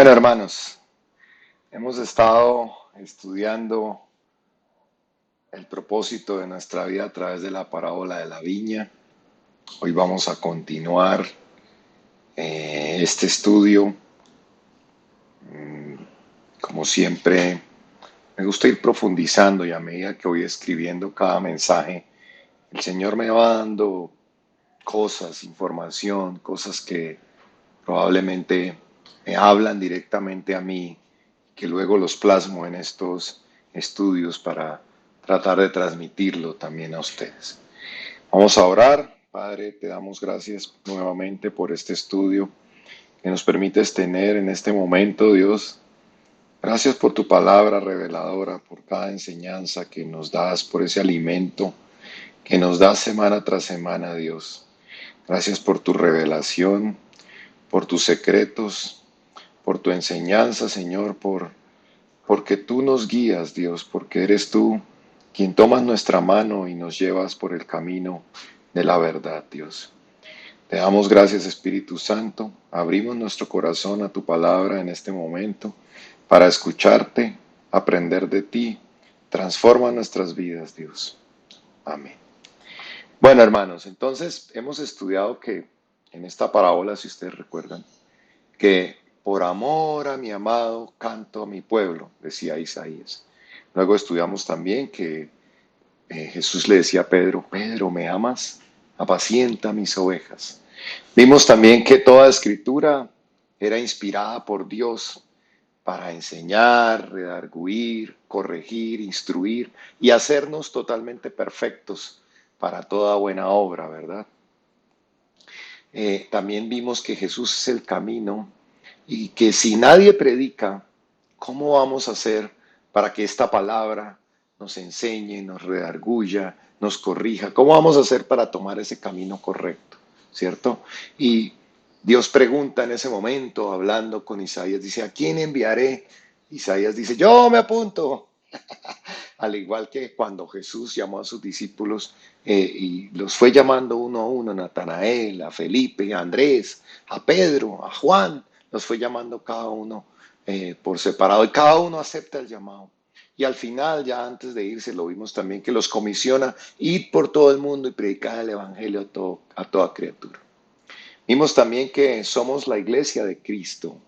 Bueno, hermanos, hemos estado estudiando el propósito de nuestra vida a través de la parábola de la viña. Hoy vamos a continuar este estudio. Como siempre, me gusta ir profundizando y a medida que voy escribiendo cada mensaje, el Señor me va dando cosas, información, cosas que probablemente me hablan directamente a mí, que luego los plasmo en estos estudios para tratar de transmitirlo también a ustedes. Vamos a orar. Padre, te damos gracias nuevamente por este estudio que nos permites tener en este momento, Dios. Gracias por tu palabra reveladora, por cada enseñanza que nos das, por ese alimento que nos das semana tras semana, Dios. Gracias por tu revelación, por tus secretos, por tu enseñanza, Señor, porque tú nos guías, Dios, porque eres tú quien tomas nuestra mano y nos llevas por el camino de la verdad, Dios. Te damos gracias, Espíritu Santo. Abrimos nuestro corazón a tu palabra en este momento para escucharte, aprender de ti. Transforma nuestras vidas, Dios. Amén. Bueno, hermanos, entonces hemos estudiado que en esta parábola, si ustedes recuerdan, que por amor a mi amado canto a mi pueblo, decía Isaías. Luego estudiamos también que Jesús le decía a Pedro, Pedro, ¿me amas? Apacienta mis ovejas. Vimos también que toda escritura era inspirada por Dios para enseñar, redarguir, corregir, instruir y hacernos totalmente perfectos para toda buena obra, ¿verdad? También vimos que Jesús es el camino y que si nadie predica, ¿cómo vamos a hacer para que esta palabra nos enseñe, nos redarguya, nos corrija? ¿Cómo vamos a hacer para tomar ese camino correcto? ¿Cierto? Y Dios pregunta en ese momento, hablando con Isaías, dice, ¿a quién enviaré? Isaías dice, yo me apunto. Al igual que cuando Jesús llamó a sus discípulos y los fue llamando uno a uno, a Natanael, a Felipe, a Andrés, a Pedro, a Juan, los fue llamando cada uno por separado y cada uno acepta el llamado. Y al final, ya antes de irse, lo vimos también que los comisiona, id por todo el mundo y predicar el Evangelio a toda criatura. Vimos también que somos la iglesia de Cristo,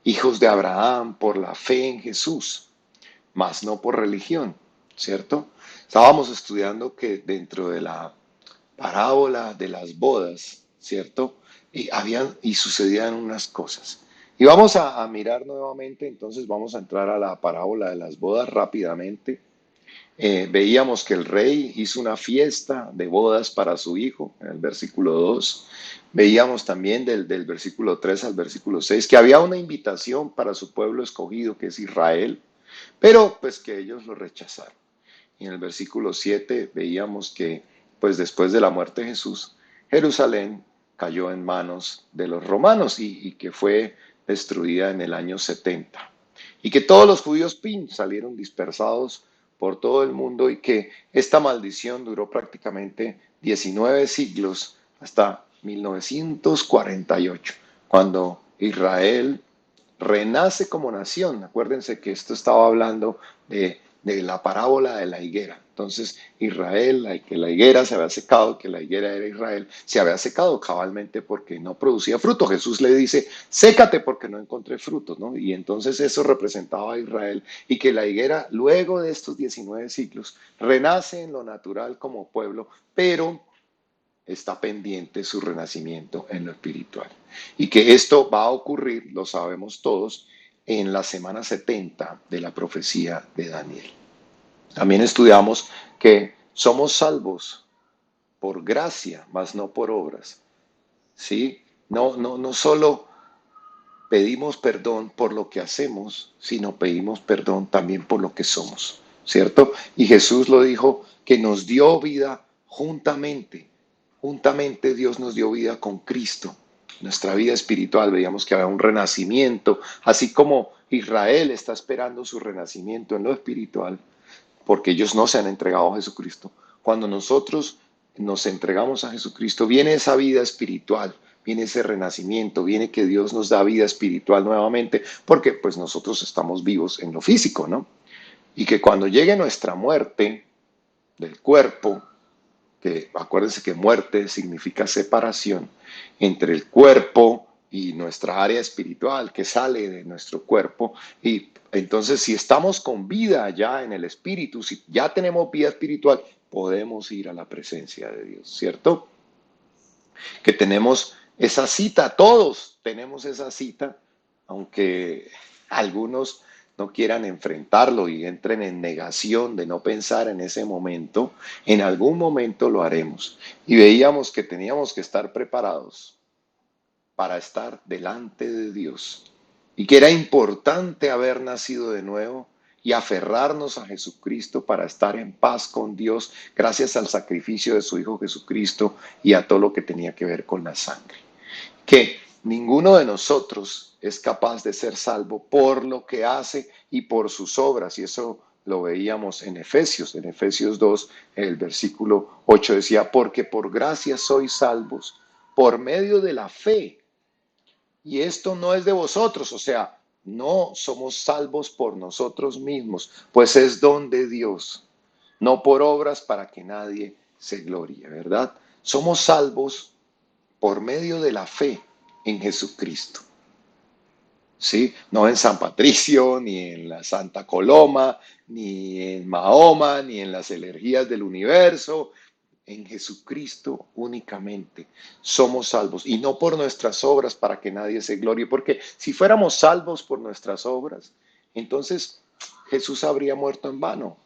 hijos de Abraham por la fe en Jesús, mas no por religión, ¿cierto? Estábamos estudiando que dentro de la parábola de las bodas, ¿cierto? Y sucedían unas cosas. Y vamos a mirar nuevamente, entonces vamos a entrar a la parábola de las bodas rápidamente. Veíamos que el rey hizo una fiesta de bodas para su hijo, en el versículo 2. Veíamos también del versículo 3 al versículo 6 que había una invitación para su pueblo escogido, que es Israel, pero pues que ellos lo rechazaron. Y en el versículo 7 veíamos que pues después de la muerte de Jesús, Jerusalén cayó en manos de los romanos y que fue destruida en el año 70. Y que todos los judíos salieron dispersados por todo el mundo y que esta maldición duró prácticamente 19 siglos hasta 1948, cuando Israel renace como nación. Acuérdense que esto estaba hablando de la parábola de la higuera. Entonces Israel, que la higuera se había secado, que la higuera era Israel, se había secado cabalmente porque no producía fruto. Jesús le dice, sécate porque no encontré frutos, ¿no? Y entonces eso representaba a Israel y que la higuera luego de estos 19 siglos renace en lo natural como pueblo, pero está pendiente su renacimiento en lo espiritual. Y que esto va a ocurrir, lo sabemos todos, en la semana 70 de la profecía de Daniel. También estudiamos que somos salvos por gracia, mas no por obras. ¿Sí? No solo pedimos perdón por lo que hacemos, sino pedimos perdón también por lo que somos, ¿cierto? Y Jesús lo dijo, que nos dio vida juntamente. Juntamente Dios nos dio vida con Cristo. Nuestra vida espiritual, veíamos que había un renacimiento, así como Israel está esperando su renacimiento en lo espiritual, porque ellos no se han entregado a Jesucristo. Cuando nosotros nos entregamos a Jesucristo, viene esa vida espiritual, viene ese renacimiento, viene que Dios nos da vida espiritual nuevamente, porque pues nosotros estamos vivos en lo físico, ¿no? Y que cuando llegue nuestra muerte del cuerpo, que acuérdense que muerte significa separación entre el cuerpo y nuestra área espiritual que sale de nuestro cuerpo. Y entonces si estamos con vida ya en el espíritu, si ya tenemos vida espiritual, podemos ir a la presencia de Dios, ¿cierto? Que tenemos esa cita, todos tenemos esa cita, aunque algunos no quieran enfrentarlo y entren en negación de no pensar en ese momento, en algún momento lo haremos. Y veíamos que teníamos que estar preparados para estar delante de Dios y que era importante haber nacido de nuevo y aferrarnos a Jesucristo para estar en paz con Dios gracias al sacrificio de su Hijo Jesucristo y a todo lo que tenía que ver con la sangre. Que ninguno de nosotros es capaz de ser salvo por lo que hace y por sus obras, y eso lo veíamos en Efesios 2, el versículo 8 decía, porque por gracia sois salvos por medio de la fe, y esto no es de vosotros, o sea, no somos salvos por nosotros mismos, pues es don de Dios, no por obras para que nadie se glorie, ¿verdad? Somos salvos por medio de la fe en Jesucristo. ¿Sí? No en San Patricio, ni en la Santa Coloma, ni en Mahoma, ni en las energías del universo, en Jesucristo únicamente somos salvos y no por nuestras obras para que nadie se glorie, porque si fuéramos salvos por nuestras obras, entonces Jesús habría muerto en vano,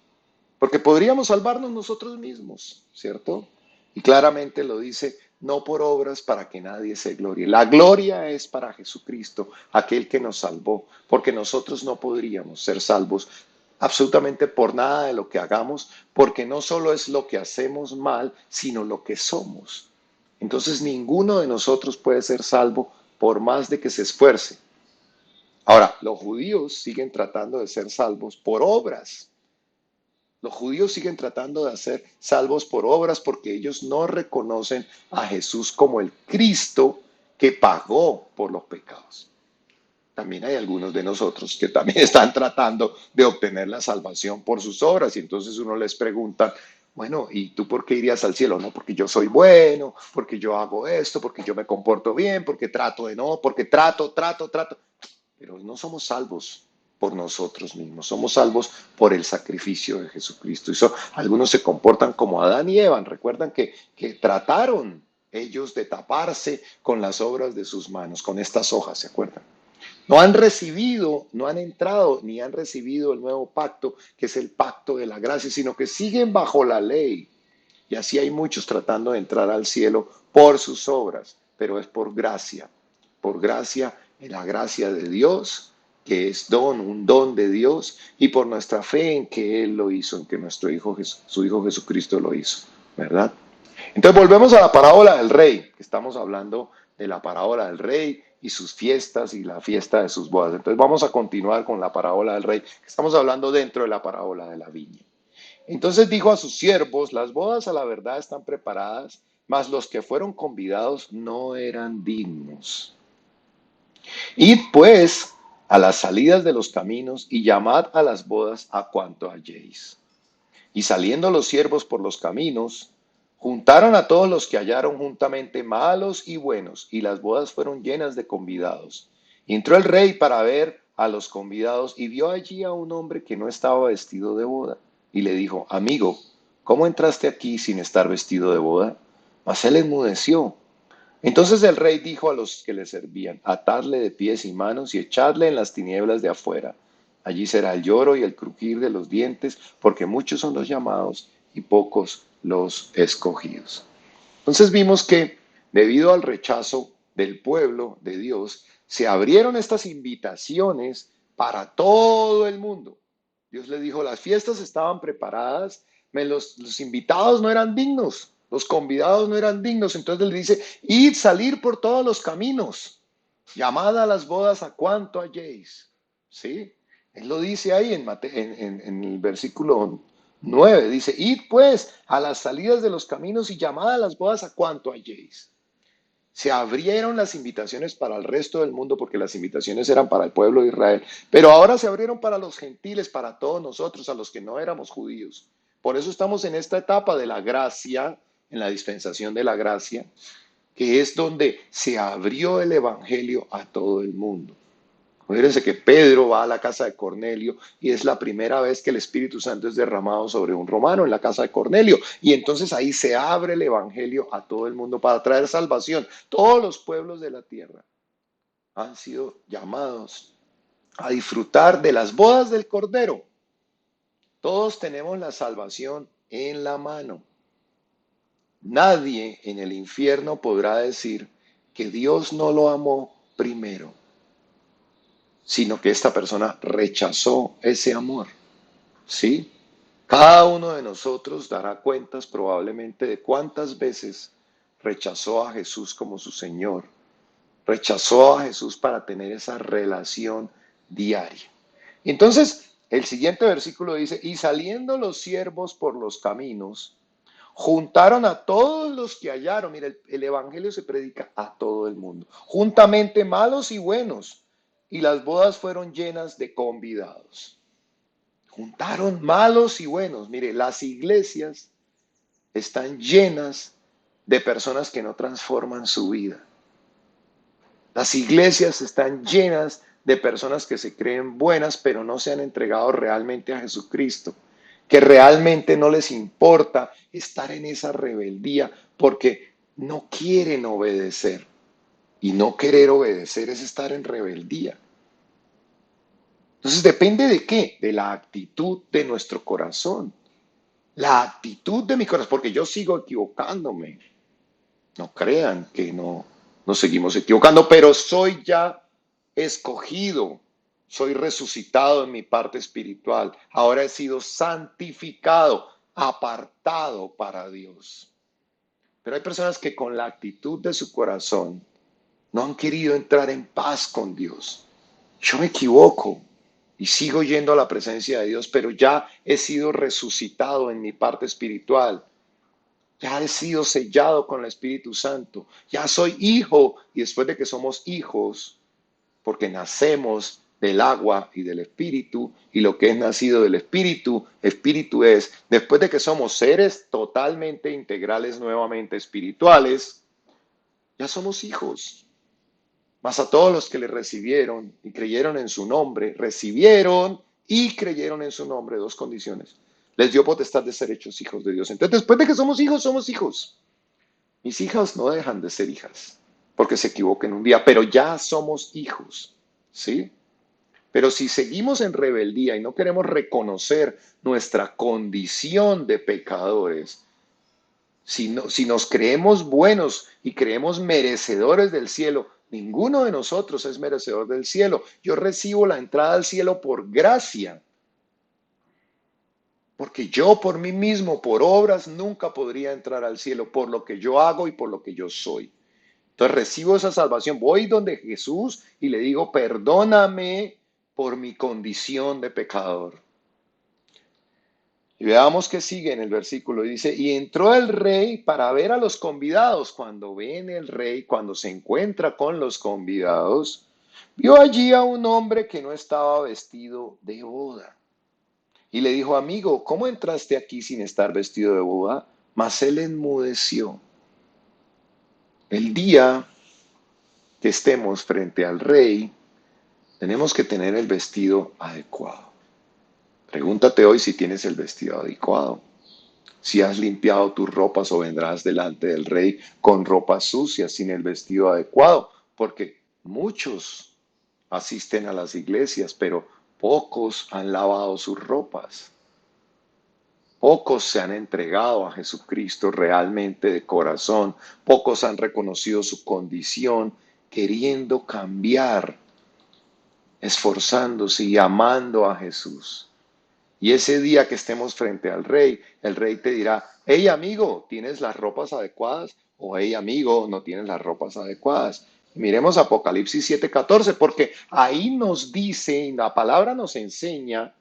porque podríamos salvarnos nosotros mismos, ¿cierto? Y claramente lo dice, no por obras para que nadie se glorie. La gloria es para Jesucristo, aquel que nos salvó, porque nosotros no podríamos ser salvos absolutamente por nada de lo que hagamos, porque no solo es lo que hacemos mal, sino lo que somos. Entonces ninguno de nosotros puede ser salvo por más de que se esfuerce. Ahora, los judíos siguen tratando de ser salvos por obras. Los judíos siguen tratando de ser salvos por obras porque ellos no reconocen a Jesús como el Cristo que pagó por los pecados. También hay algunos de nosotros que también están tratando de obtener la salvación por sus obras y entonces uno les pregunta, bueno, ¿y tú por qué irías al cielo? No, porque yo soy bueno, porque yo hago esto, porque yo me comporto bien, porque trato de no, porque trato. Pero no somos salvos por nosotros mismos, somos salvos por el sacrificio de Jesucristo. Algunos se comportan como Adán y Eva, recuerdan que trataron ellos de taparse con las obras de sus manos, con estas hojas, ¿se acuerdan? No han recibido, no han entrado ni han recibido el nuevo pacto, que es el pacto de la gracia, sino que siguen bajo la ley. Y así hay muchos tratando de entrar al cielo por sus obras, pero es por gracia, en la gracia de Dios, que es don, un don de Dios, y por nuestra fe en que Él lo hizo, en que nuestro Hijo, su Hijo Jesucristo lo hizo, ¿verdad? Entonces volvemos a la parábola del rey, que estamos hablando de la parábola del rey y sus fiestas y la fiesta de sus bodas. Entonces vamos a continuar con la parábola del rey, que estamos hablando dentro de la parábola de la viña. Entonces dijo a sus siervos, las bodas a la verdad están preparadas, mas los que fueron convidados no eran dignos. Id pues a las salidas de los caminos y llamad a las bodas a cuanto halléis. Y saliendo los siervos por los caminos, juntaron a todos los que hallaron juntamente, malos y buenos, y las bodas fueron llenas de convidados. Y entró el rey para ver a los convidados y vio allí a un hombre que no estaba vestido de boda. Y le dijo, amigo, ¿cómo entraste aquí sin estar vestido de boda? Mas él enmudeció. Entonces el rey dijo a los que le servían, atadle de pies y manos y echadle en las tinieblas de afuera. Allí será el lloro y el crujir de los dientes, porque muchos son los llamados y pocos los escogidos. Entonces vimos que debido al rechazo del pueblo de Dios, se abrieron estas invitaciones para todo el mundo. Dios le dijo, las fiestas estaban preparadas, los invitados no eran dignos, los convidados no eran dignos. Entonces él dice, id salir por todos los caminos, llamad a las bodas a cuanto halléis. ¿Sí? Él lo dice ahí en el versículo 9, dice, id pues a las salidas de los caminos y llamad a las bodas a cuanto halléis. Se abrieron las invitaciones para el resto del mundo porque las invitaciones eran para el pueblo de Israel, pero ahora se abrieron para los gentiles, para todos nosotros, a los que no éramos judíos. Por eso estamos en esta etapa de la gracia, en la dispensación de la gracia, que es donde se abrió el evangelio a todo el mundo. Fíjense que Pedro va a la casa de Cornelio y es la primera vez que el Espíritu Santo es derramado sobre un romano en la casa de Cornelio. Y entonces ahí se abre el Evangelio a todo el mundo para traer salvación. Todos los pueblos de la tierra han sido llamados a disfrutar de las bodas del Cordero. Todos tenemos la salvación en la mano. Nadie en el infierno podrá decir que Dios no lo amó primero, sino que esta persona rechazó ese amor. ¿Sí? Cada uno de nosotros dará cuentas probablemente de cuántas veces rechazó a Jesús como su Señor, rechazó a Jesús para tener esa relación diaria. Entonces, el siguiente versículo dice, y saliendo los siervos por los caminos, juntaron a todos los que hallaron. Mira, el evangelio se predica a todo el mundo, juntamente malos y buenos, y las bodas fueron llenas de convidados. Juntaron malos y buenos. Mire, las iglesias están llenas de personas que no transforman su vida. Las iglesias están llenas de personas que se creen buenas, pero no se han entregado realmente a Jesucristo, que realmente no les importa estar en esa rebeldía porque no quieren obedecer. Y no querer obedecer es estar en rebeldía. Entonces depende de qué, de la actitud de nuestro corazón. La actitud de mi corazón, porque yo sigo equivocándome. No crean que no nos seguimos equivocando, pero soy ya escogido, soy resucitado en mi parte espiritual. Ahora he sido santificado, apartado para Dios. Pero hay personas que con la actitud de su corazón no han querido entrar en paz con Dios. Yo me equivoco y sigo yendo a la presencia de Dios, pero ya he sido resucitado en mi parte espiritual. Ya he sido sellado con el Espíritu Santo. Ya soy hijo. Y después de que somos hijos, porque nacemos del agua y del Espíritu, y lo que es nacido del Espíritu, Espíritu es, después de que somos seres totalmente integrales, nuevamente espirituales, ya somos hijos. Mas a todos los que le recibieron y creyeron en su nombre, recibieron y creyeron en su nombre, dos condiciones. Les dio potestad de ser hechos hijos de Dios. Entonces, después de que somos hijos, somos hijos. Mis hijas no dejan de ser hijas, porque se equivoquen un día, pero ya somos hijos, ¿sí? Pero si seguimos en rebeldía y no queremos reconocer nuestra condición de pecadores, si nos creemos buenos y creemos merecedores del cielo, ninguno de nosotros es merecedor del cielo. Yo recibo la entrada al cielo por gracia, porque yo por mí mismo, por obras, nunca podría entrar al cielo, por lo que yo hago y por lo que yo soy. Entonces recibo esa salvación, voy donde Jesús y le digo, perdóname por mi condición de pecador. Y veamos que sigue en el versículo, dice, y entró el rey para ver a los convidados. Cuando ven el rey, cuando se encuentra con los convidados, vio allí a un hombre que no estaba vestido de boda. Y le dijo, amigo, ¿cómo entraste aquí sin estar vestido de boda? Mas él enmudeció. El día que estemos frente al rey, tenemos que tener el vestido adecuado. Pregúntate hoy si tienes el vestido adecuado. Si has limpiado tus ropas o vendrás delante del rey con ropas sucias, sin el vestido adecuado, porque muchos asisten a las iglesias, pero pocos han lavado sus ropas. Pocos se han entregado a Jesucristo realmente de corazón. Pocos han reconocido su condición, queriendo cambiar, esforzándose y amando a Jesús. Y ese día que estemos frente al rey, el rey te dirá, hey amigo, ¿tienes las ropas adecuadas? O hey amigo, no tienes las ropas adecuadas. Miremos Apocalipsis 7:14, porque ahí nos dice, y la palabra nos enseña,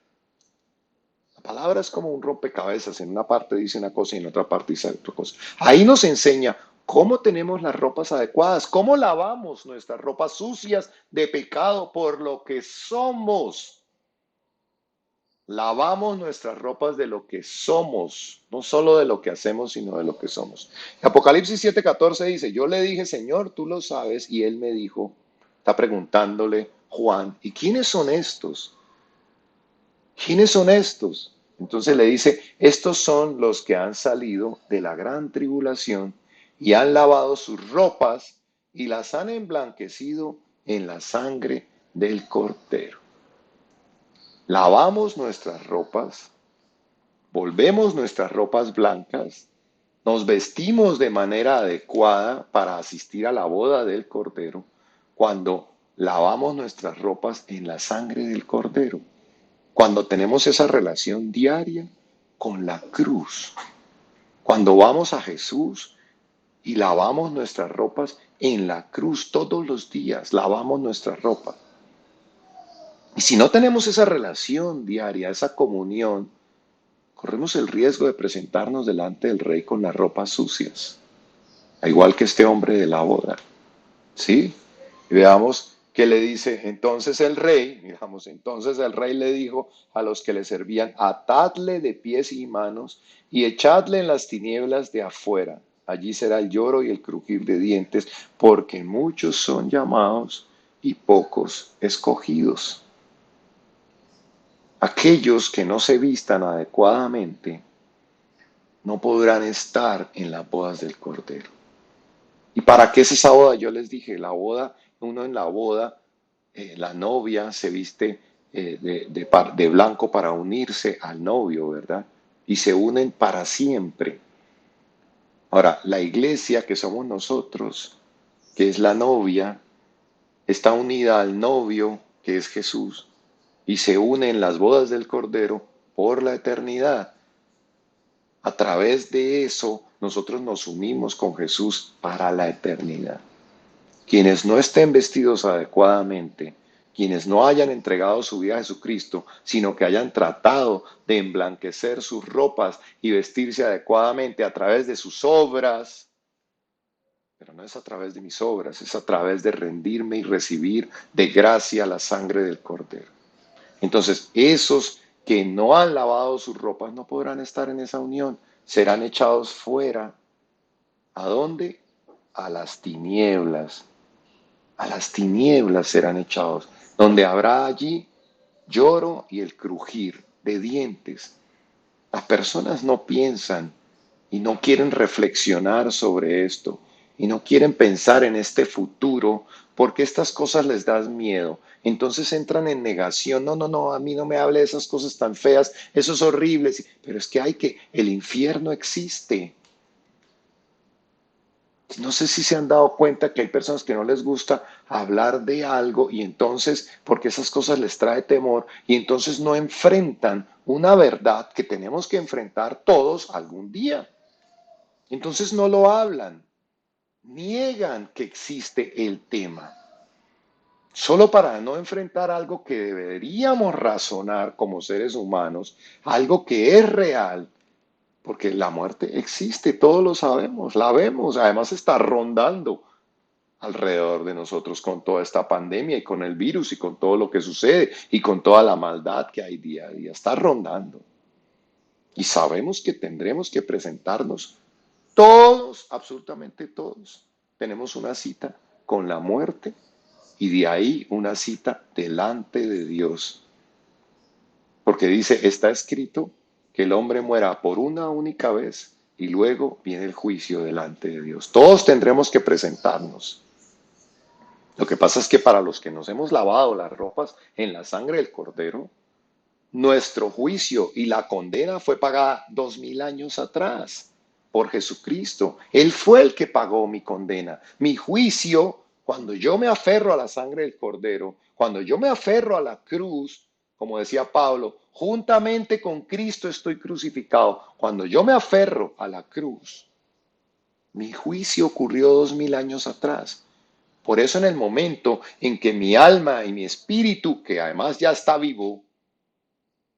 la palabra es como un rompecabezas, en una parte dice una cosa y en otra parte dice otra cosa. Ahí nos enseña ¿Cómo tenemos las ropas adecuadas? ¿Cómo lavamos nuestras ropas sucias de pecado por lo que somos? Lavamos nuestras ropas de lo que somos, no solo de lo que hacemos, sino de lo que somos. Apocalipsis 7:14 dice, yo le dije, Señor, tú lo sabes, y él me dijo, está preguntándole Juan, ¿y quiénes son estos? ¿Quiénes son estos? Entonces le dice, estos son los que han salido de la gran tribulación y han lavado sus ropas y las han emblanquecido en la sangre del Cordero. Lavamos nuestras ropas, volvemos nuestras ropas blancas, nos vestimos de manera adecuada para asistir a la boda del Cordero cuando lavamos nuestras ropas en la sangre del Cordero. Cuando tenemos esa relación diaria con la cruz, cuando vamos a Jesús y lavamos nuestras ropas en la cruz todos los días, lavamos nuestra ropa. Y si no tenemos esa relación diaria, esa comunión, corremos el riesgo de presentarnos delante del rey con las ropas sucias, al igual que este hombre de la boda. ¿Sí? Y veamos qué le dice entonces el rey, miramos, entonces el rey le dijo a los que le servían, atadle de pies y manos y echadle en las tinieblas de afuera. Allí será el lloro y el crujir de dientes, porque muchos son llamados y pocos escogidos. Aquellos que no se vistan adecuadamente no podrán estar en las bodas del Cordero. ¿Y para qué es esa boda? Yo les dije, la boda, uno en la boda, la novia se viste de blanco para unirse al novio, ¿verdad? Y se unen para siempre. Ahora, la iglesia que somos nosotros, que es la novia, está unida al novio, que es Jesús, y se une en las bodas del Cordero por la eternidad. A través de eso, nosotros nos unimos con Jesús para la eternidad. Quienes no estén vestidos adecuadamente, quienes no hayan entregado su vida a Jesucristo, sino que hayan tratado de emblanquecer sus ropas y vestirse adecuadamente a través de sus obras, pero no es a través de mis obras, es a través de rendirme y recibir de gracia la sangre del Cordero. Entonces, esos que no han lavado sus ropas no podrán estar en esa unión, serán echados fuera. ¿A dónde? A las tinieblas. A las tinieblas serán echados, donde habrá allí lloro y el crujir de dientes. Las personas no piensan y no quieren reflexionar sobre esto y no quieren pensar en este futuro porque estas cosas les dan miedo. Entonces entran en negación. No, no, no, a mí no me hable de esas cosas tan feas, eso es horrible. Pero es que el infierno existe. No sé si se han dado cuenta que hay personas que no les gusta hablar de algo y entonces, porque esas cosas les trae temor y entonces no enfrentan una verdad que tenemos que enfrentar todos algún día. Entonces no lo hablan, niegan que existe el tema, solo para no enfrentar algo que deberíamos razonar como seres humanos, algo que es real. Porque la muerte existe, todos lo sabemos, la vemos, además está rondando alrededor de nosotros con toda esta pandemia y con el virus y con todo lo que sucede y con toda la maldad que hay día a día. Está rondando. Y sabemos que tendremos que presentarnos todos, absolutamente todos. Tenemos una cita con la muerte y de ahí una cita delante de Dios. Porque dice, está escrito que el hombre muera por una única vez y luego viene el juicio delante de Dios. Todos tendremos que presentarnos. Lo que pasa es que para los que nos hemos lavado las ropas en la sangre del Cordero, nuestro juicio y la condena fue pagada 2000 años atrás por Jesucristo. Él fue el que pagó mi condena. Mi juicio, cuando yo me aferro a la sangre del Cordero, cuando yo me aferro a la cruz, como decía Pablo, juntamente con Cristo estoy crucificado. Cuando yo me aferro a la cruz, mi juicio ocurrió 2000 años atrás. Por eso en el momento en que mi alma y mi espíritu, que además ya está vivo,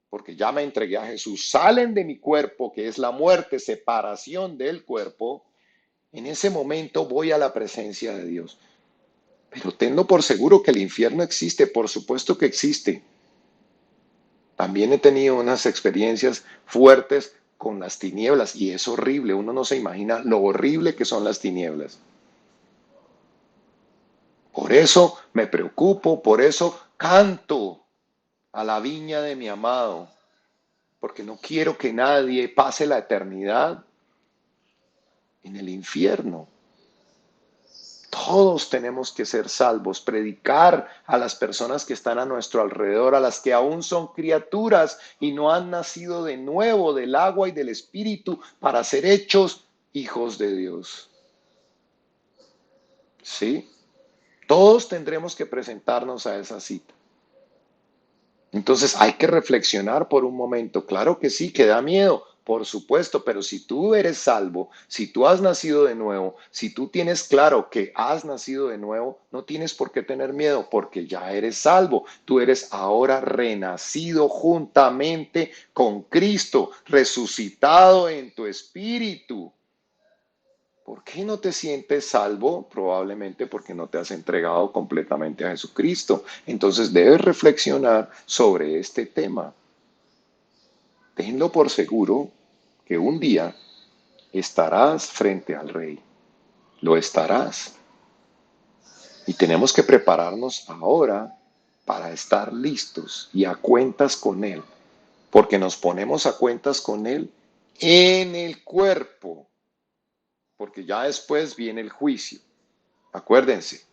porque ya me entregué a Jesús, salen de mi cuerpo, que es la muerte, separación del cuerpo, En ese momento voy a la presencia de Dios. Pero tenlo por seguro que el infierno existe, por supuesto que existe. También he tenido unas experiencias fuertes con las tinieblas y es horrible, uno no se imagina lo horrible que son las tinieblas. Por eso me preocupo, por eso canto a la viña de mi amado, porque no quiero que nadie pase la eternidad en el infierno. Todos tenemos que ser salvos, predicar a las personas que están a nuestro alrededor, a las que aún son criaturas y no han nacido de nuevo del agua y del Espíritu para ser hechos hijos de Dios. ¿Sí? Todos tendremos que presentarnos a esa cita. Entonces hay que reflexionar por un momento. Claro que sí, que da miedo, por supuesto, pero si tú eres salvo, si tú has nacido de nuevo, si tú tienes claro que has nacido de nuevo, no tienes por qué tener miedo porque ya eres salvo. Tú eres ahora renacido juntamente con Cristo, resucitado en tu espíritu. ¿Por qué no te sientes salvo? Probablemente porque no te has entregado completamente a Jesucristo. Entonces debes reflexionar sobre este tema. Tenlo por seguro que un día estarás frente al Rey. Lo estarás. Y tenemos que prepararnos ahora para estar listos y a cuentas con Él. Porque nos ponemos a cuentas con Él en el cuerpo. Porque ya después viene el juicio. Acuérdense.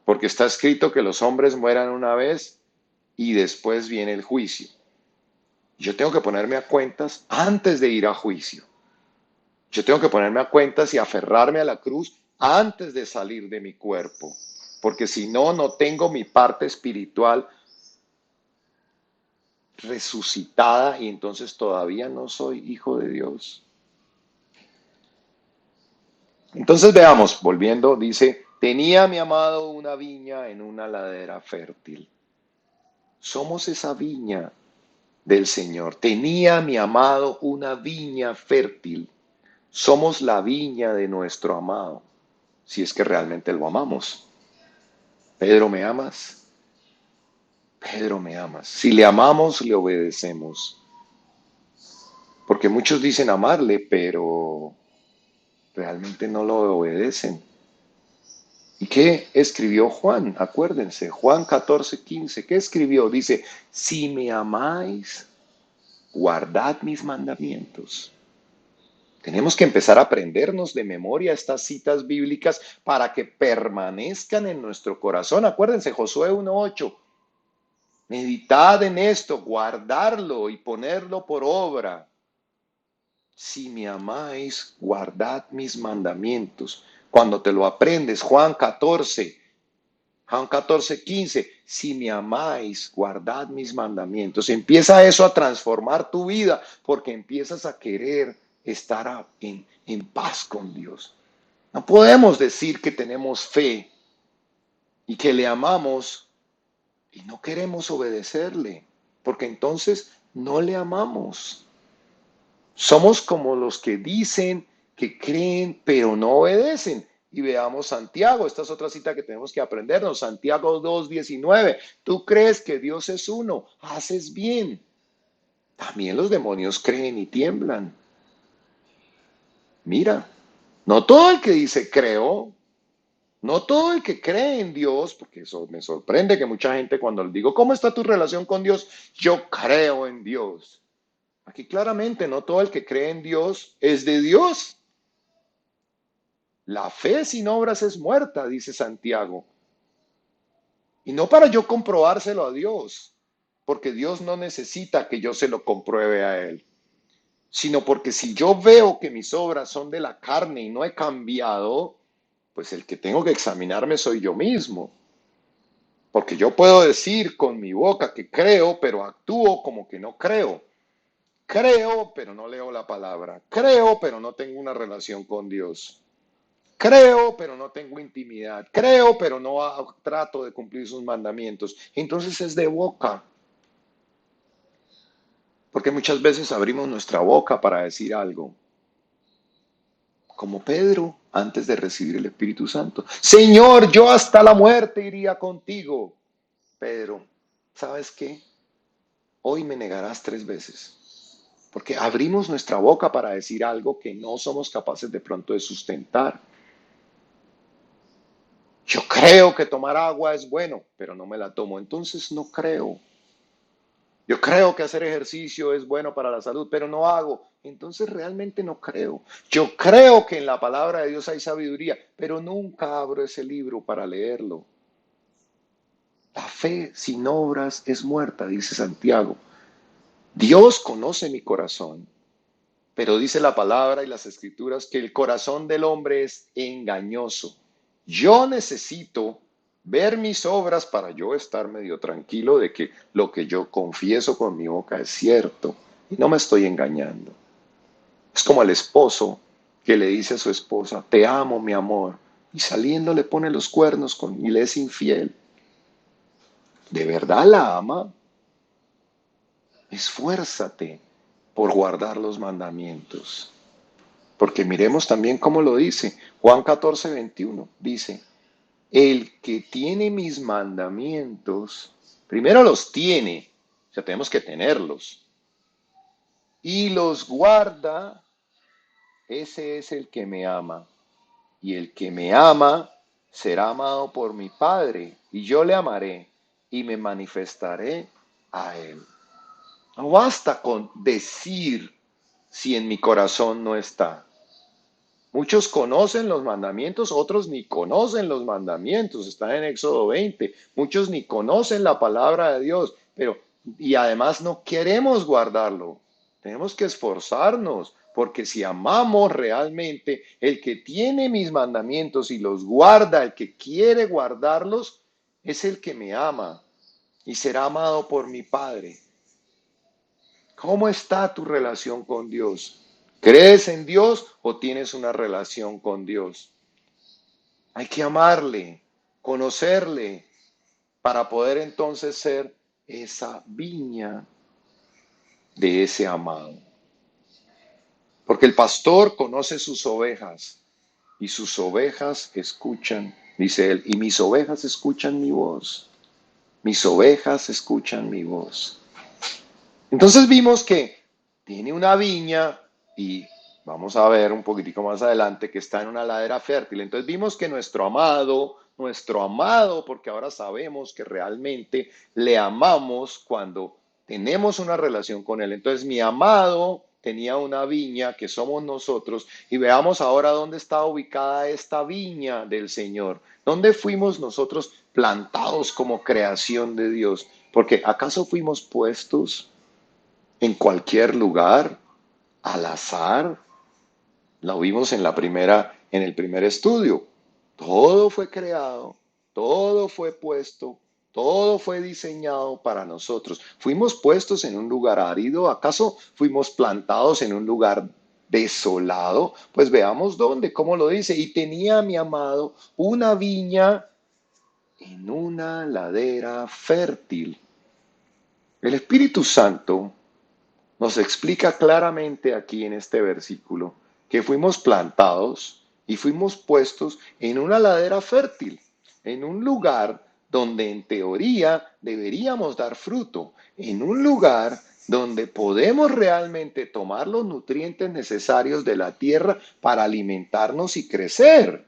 Porque está escrito que los hombres mueran una vez y después viene el juicio. Yo tengo que ponerme a cuentas antes de ir a juicio. Yo tengo que ponerme a cuentas y aferrarme a la cruz antes de salir de mi cuerpo. Porque si no, no tengo mi parte espiritual resucitada y entonces todavía no soy hijo de Dios. Entonces veamos, volviendo, dice, tenía mi amado una viña en una ladera fértil. Somos esa viña del Señor. Tenía mi amado una viña fértil. Somos la viña de nuestro amado, si es que realmente lo amamos. Pedro, ¿me amas? Pedro, ¿me amas? Si le amamos, le obedecemos. Porque muchos dicen amarle, pero realmente no lo obedecen. ¿Y qué escribió Juan? Acuérdense, Juan 14:15. ¿Qué escribió? Dice, si me amáis, guardad mis mandamientos. Tenemos que empezar a aprendernos de memoria estas citas bíblicas para que permanezcan en nuestro corazón. Acuérdense, Josué 1:8. Meditad en esto, guardarlo y ponerlo por obra. Si me amáis, guardad mis mandamientos. Cuando te lo aprendes, Juan 14:15, si me amáis, guardad mis mandamientos. Empieza eso a transformar tu vida porque empiezas a querer estar en paz con Dios. No podemos decir que tenemos fe y que le amamos y no queremos obedecerle, porque entonces no le amamos. Somos como los que dicen que creen, pero no obedecen. Y veamos Santiago, esta es otra cita que tenemos que aprendernos, Santiago 2:19. Tú crees que Dios es uno, haces bien. También los demonios creen y tiemblan. Mira, no todo el que dice creo, no todo el que cree en Dios, porque eso me sorprende que mucha gente cuando le digo, ¿cómo está tu relación con Dios? Yo creo en Dios. Aquí claramente no todo el que cree en Dios es de Dios. La fe sin obras es muerta, dice Santiago. Y no para yo comprobárselo a Dios, porque Dios no necesita que yo se lo compruebe a Él, sino porque si yo veo que mis obras son de la carne y no he cambiado, pues el que tengo que examinarme soy yo mismo. Porque yo puedo decir con mi boca que creo, pero actúo como que no creo. Creo, pero no leo la palabra. Creo, pero no tengo una relación con Dios. Creo, pero no tengo intimidad. Creo, pero no trato de cumplir sus mandamientos. Entonces es de boca. Porque muchas veces abrimos nuestra boca para decir algo. como Pedro antes de recibir el Espíritu Santo. Señor, yo hasta la muerte iría contigo. Pedro, ¿sabes qué? Hoy me negarás 3 veces. Porque abrimos nuestra boca para decir algo que no somos capaces de pronto de sustentar. Yo creo que tomar agua es bueno, pero no me la tomo, entonces no creo. Yo creo que hacer ejercicio es bueno para la salud, pero no hago, entonces realmente no creo. Yo creo que en la palabra de Dios hay sabiduría, pero nunca abro ese libro para leerlo. La fe sin obras es muerta, dice Santiago. Dios conoce mi corazón, pero dice la palabra y las escrituras que el corazón del hombre es engañoso. Yo necesito ver mis obras para yo estar medio tranquilo de que lo que yo confieso con mi boca es cierto y no me estoy engañando. Es como el esposo que le dice a su esposa, te amo, mi amor, y saliendo le pone los cuernos y le es infiel. ¿De verdad la ama? Esfuérzate por guardar los mandamientos. Porque miremos también cómo lo dice. Juan 14:21 dice, el que tiene mis mandamientos, primero los tiene, o sea, tenemos que tenerlos, y los guarda, ese es el que me ama. Y el que me ama será amado por mi Padre, y yo le amaré y me manifestaré a él. No basta con decir si en mi corazón no está. Muchos conocen los mandamientos, otros ni conocen los mandamientos, está en Éxodo 20. Muchos ni conocen la palabra de Dios, y además no queremos guardarlo. Tenemos que esforzarnos, porque si amamos realmente, el que tiene mis mandamientos y los guarda, el que quiere guardarlos, es el que me ama y será amado por mi Padre. ¿Cómo está tu relación con Dios? ¿Crees en Dios o tienes una relación con Dios? Hay que amarle, conocerle, para poder entonces ser esa viña de ese amado. Porque el pastor conoce sus ovejas y sus ovejas escuchan, dice él, y mis ovejas escuchan mi voz. Mis ovejas escuchan mi voz. Entonces vimos que tiene una viña y vamos a ver un poquitico más adelante que está en una ladera fértil. Entonces vimos que nuestro amado, porque ahora sabemos que realmente le amamos cuando tenemos una relación con él. Entonces mi amado tenía una viña que somos nosotros y veamos ahora dónde está ubicada esta viña del Señor. ¿Dónde fuimos nosotros plantados como creación de Dios? Porque ¿acaso fuimos puestos en cualquier lugar, al azar? Lo vimos en el primer estudio. Todo fue creado, todo fue puesto, todo fue diseñado para nosotros. ¿Fuimos puestos en un lugar árido? ¿Acaso fuimos plantados en un lugar desolado? Pues veamos dónde, cómo lo dice. Y tenía mi amado una viña en una ladera fértil. El Espíritu Santo nos explica claramente aquí en este versículo que fuimos plantados y fuimos puestos en una ladera fértil, en un lugar donde en teoría deberíamos dar fruto, en un lugar donde podemos realmente tomar los nutrientes necesarios de la tierra para alimentarnos y crecer.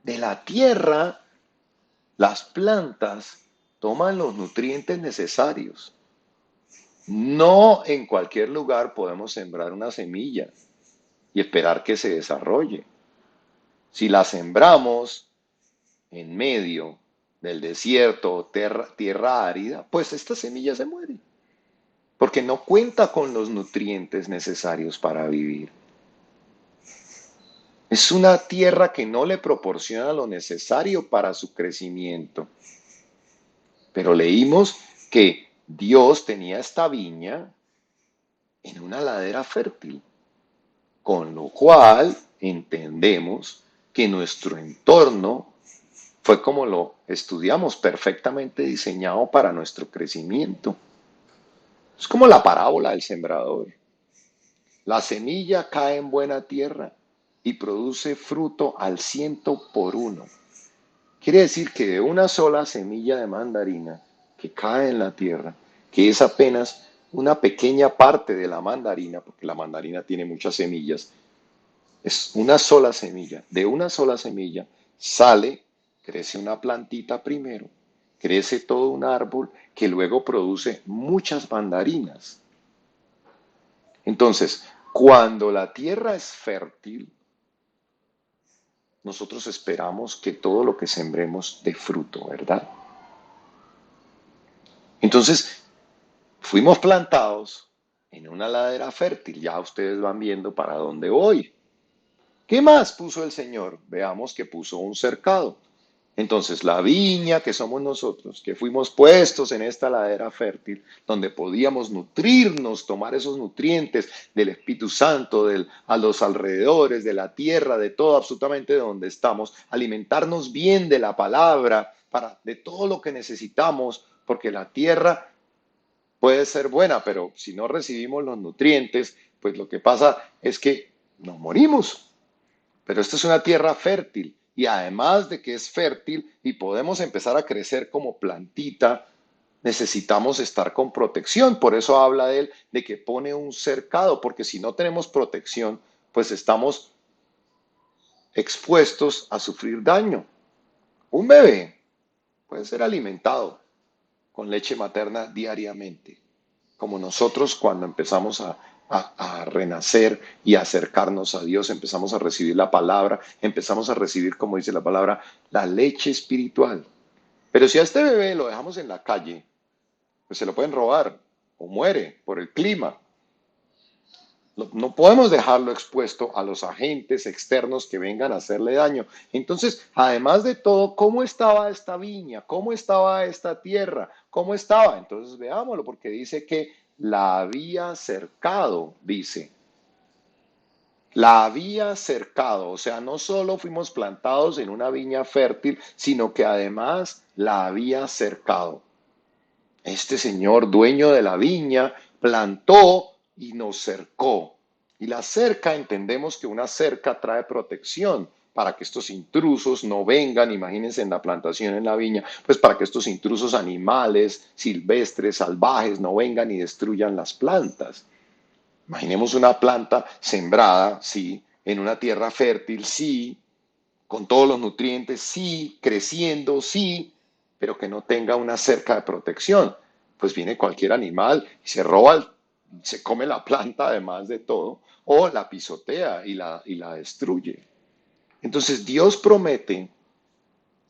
De la tierra, las plantas toman los nutrientes necesarios. No en cualquier lugar podemos sembrar una semilla y esperar que se desarrolle. Si la sembramos en medio del desierto o tierra árida, pues esta semilla se muere, porque no cuenta con los nutrientes necesarios para vivir. Es una tierra que no le proporciona lo necesario para su crecimiento. Pero leímos que Dios tenía esta viña en una ladera fértil. Con lo cual entendemos que nuestro entorno fue, como lo estudiamos, perfectamente diseñado para nuestro crecimiento. Es como la parábola del sembrador. La semilla cae en buena tierra y produce fruto al 100 por 1. Quiere decir que de una sola semilla de mandarina que cae en la tierra, que es apenas una pequeña parte de la mandarina, porque la mandarina tiene muchas semillas, es una sola semilla. De una sola semilla sale, crece una plantita primero, crece todo un árbol que luego produce muchas mandarinas. Entonces, cuando la tierra es fértil, nosotros esperamos que todo lo que sembremos dé fruto, ¿verdad? Entonces, fuimos plantados en una ladera fértil. Ya ustedes van viendo para dónde voy. ¿Qué más puso el Señor? Veamos que puso un cercado. Entonces, la viña que somos nosotros, que fuimos puestos en esta ladera fértil, donde podíamos nutrirnos, tomar esos nutrientes del Espíritu Santo, a los alrededores, de la tierra, de todo, absolutamente de donde estamos, alimentarnos bien de la palabra, de todo lo que necesitamos, porque la tierra puede ser buena, pero si no recibimos los nutrientes, pues lo que pasa es que nos morimos. Pero esta es una tierra fértil y además de que es fértil y podemos empezar a crecer como plantita, necesitamos estar con protección. Por eso habla de él de que pone un cercado, porque si no tenemos protección, pues estamos expuestos a sufrir daño. Un bebé puede ser alimentado con leche materna diariamente, como nosotros cuando empezamos a renacer y a acercarnos a Dios, empezamos a recibir la palabra, empezamos a recibir, como dice la palabra, la leche espiritual. Pero si a este bebé lo dejamos en la calle, pues se lo pueden robar o muere por el clima. No podemos dejarlo expuesto a los agentes externos que vengan a hacerle daño. Entonces, además de todo, ¿cómo estaba esta viña? ¿Cómo estaba esta tierra? ¿Cómo estaba? Entonces, veámoslo, porque dice que la había cercado, dice. La había cercado, o sea, no solo fuimos plantados en una viña fértil, sino que además la había cercado. Este señor, dueño de la viña, plantó y nos cercó. Y la cerca, entendemos que una cerca trae protección para que estos intrusos no vengan, imagínense en la plantación en la viña, pues para que estos intrusos animales, silvestres, salvajes, no vengan y destruyan las plantas. Imaginemos una planta sembrada, sí, en una tierra fértil, sí, con todos los nutrientes, sí, creciendo, sí, pero que no tenga una cerca de protección. Pues viene cualquier animal y se roba, se come la planta además de todo, o la pisotea y la destruye. Entonces Dios promete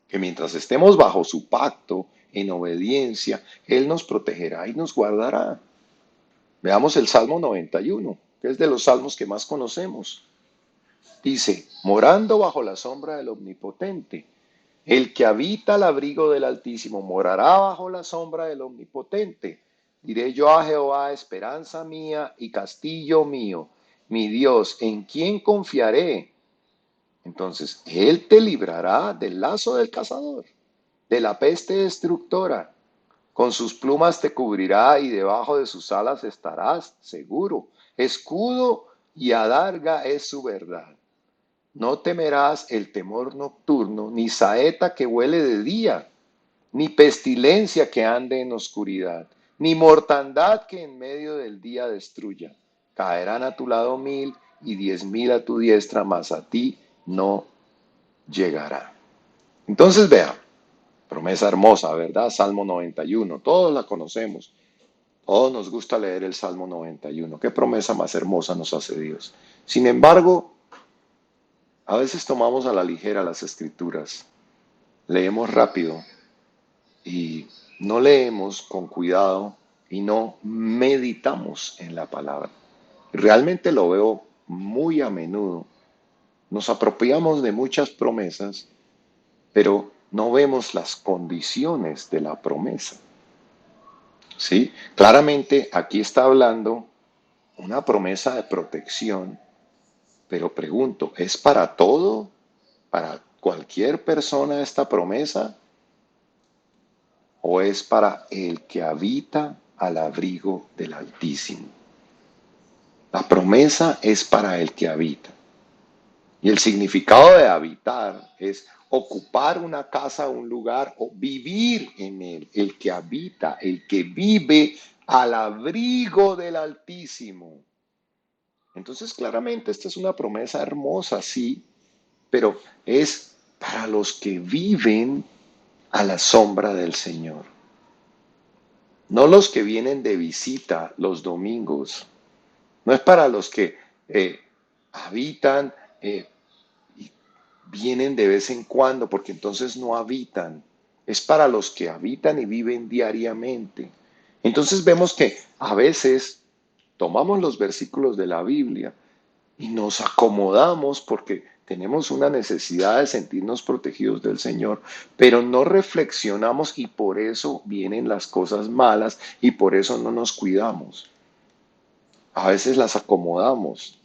que mientras estemos bajo su pacto, en obediencia, Él nos protegerá y nos guardará. Veamos el Salmo 91, que es de los salmos que más conocemos. Dice, morando bajo la sombra del Omnipotente, el que habita al abrigo del Altísimo morará bajo la sombra del Omnipotente. Diré yo a Jehová, esperanza mía y castillo mío, mi Dios, ¿en quién confiaré? Entonces, Él te librará del lazo del cazador, de la peste destructora. Con sus plumas te cubrirá y debajo de sus alas estarás seguro. Escudo y adarga es su verdad. No temerás el temor nocturno, ni saeta que huele de día, ni pestilencia que ande en oscuridad, ni mortandad que en medio del día destruya. Caerán a tu lado 1000 y 10.000 a tu diestra, mas a ti no llegará. Entonces vea, promesa hermosa, ¿verdad? Salmo 91, todos la conocemos. Todos nos gusta leer el Salmo 91. ¿Qué promesa más hermosa nos hace Dios? Sin embargo, a veces tomamos a la ligera las escrituras, leemos rápido y no leemos con cuidado y no meditamos en la palabra. Realmente lo veo muy a menudo. Nos apropiamos de muchas promesas, pero no vemos las condiciones de la promesa. ¿Sí? Claramente aquí está hablando una promesa de protección, pero pregunto, ¿es para todo? ¿Para cualquier persona esta promesa? ¿O es para el que habita al abrigo del Altísimo? La promesa es para el que habita. Y el significado de habitar es ocupar una casa, un lugar o vivir en él. El que habita, el que vive al abrigo del Altísimo. Entonces, claramente, esta es una promesa hermosa, sí, pero es para los que viven a la sombra del Señor. No los que vienen de visita los domingos. No es para los que habitan y vienen de vez en cuando, porque entonces no habitan. Es para los que habitan y viven diariamente. Entonces vemos que a veces tomamos los versículos de la Biblia y nos acomodamos porque tenemos una necesidad de sentirnos protegidos del Señor, pero no reflexionamos y por eso vienen las cosas malas y por eso no nos cuidamos. A veces las acomodamos.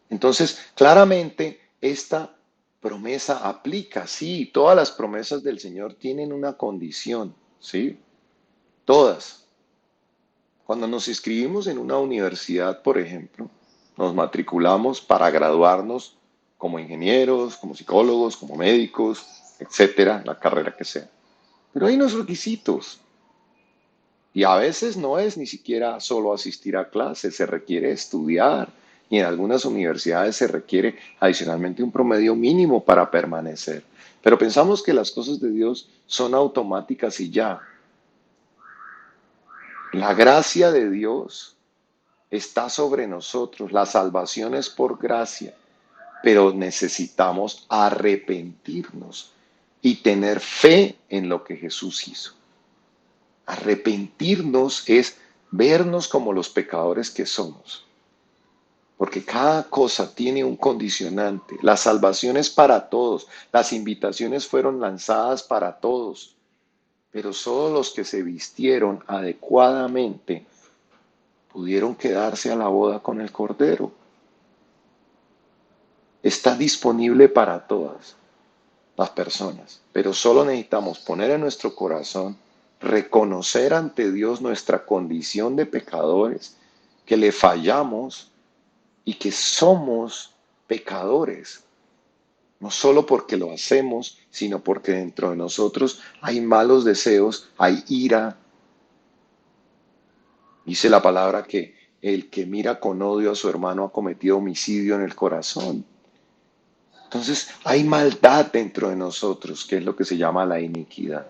Entonces, claramente, esta promesa aplica, sí, todas las promesas del Señor tienen una condición, sí, todas. Cuando nos inscribimos en una universidad, por ejemplo, nos matriculamos para graduarnos como ingenieros, como psicólogos, como médicos, etcétera, la carrera que sea. Pero hay unos requisitos y a veces no es ni siquiera solo asistir a clases, se requiere estudiar y en algunas universidades se requiere adicionalmente un promedio mínimo para permanecer. Pero pensamos que las cosas de Dios son automáticas y ya. La gracia de Dios está sobre nosotros, la salvación es por gracia, pero necesitamos arrepentirnos y tener fe en lo que Jesús hizo. Arrepentirnos es vernos como los pecadores que somos, porque cada cosa tiene un condicionante. La salvación es para todos, las invitaciones fueron lanzadas para todos, pero solo los que se vistieron adecuadamente pudieron quedarse a la boda con el Cordero. Está disponible para todas las personas, pero solo necesitamos poner en nuestro corazón, reconocer ante Dios nuestra condición de pecadores, que le fallamos y que somos pecadores, no solo porque lo hacemos, sino porque dentro de nosotros hay malos deseos, hay ira. Dice la palabra que el que mira con odio a su hermano ha cometido homicidio en el corazón. Entonces hay maldad dentro de nosotros, que es lo que se llama la iniquidad.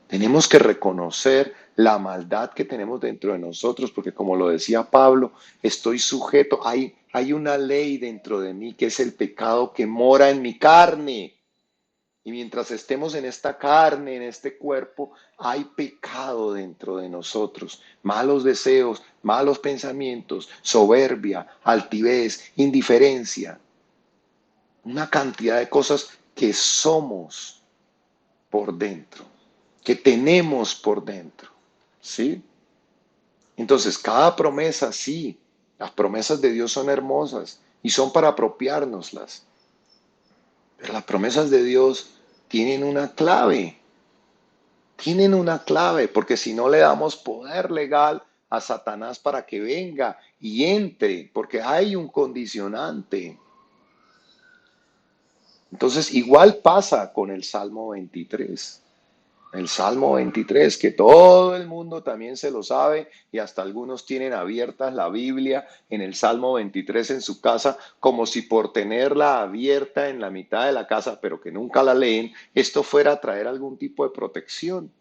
Tenemos que reconocer la maldad que tenemos dentro de nosotros, porque como lo decía Pablo, estoy sujeto, hay una ley dentro de mí que es el pecado que mora en mi carne. Y mientras estemos en esta carne, en este cuerpo, hay pecado dentro de nosotros, malos deseos, malos pensamientos, soberbia, altivez, indiferencia, una cantidad de cosas que somos por dentro, que tenemos por dentro, ¿sí? Entonces, cada promesa, sí, las promesas de Dios son hermosas y son para apropiárnoslas, pero las promesas de Dios tienen una clave, porque si no le damos poder legal a Satanás para que venga y entre, porque hay un condicionante. Entonces, igual pasa con el Salmo 23. El Salmo 23, que todo el mundo también se lo sabe y hasta algunos tienen abiertas la Biblia en el Salmo 23 en su casa, como si por tenerla abierta en la mitad de la casa, pero que nunca la leen, esto fuera a traer algún tipo de protección.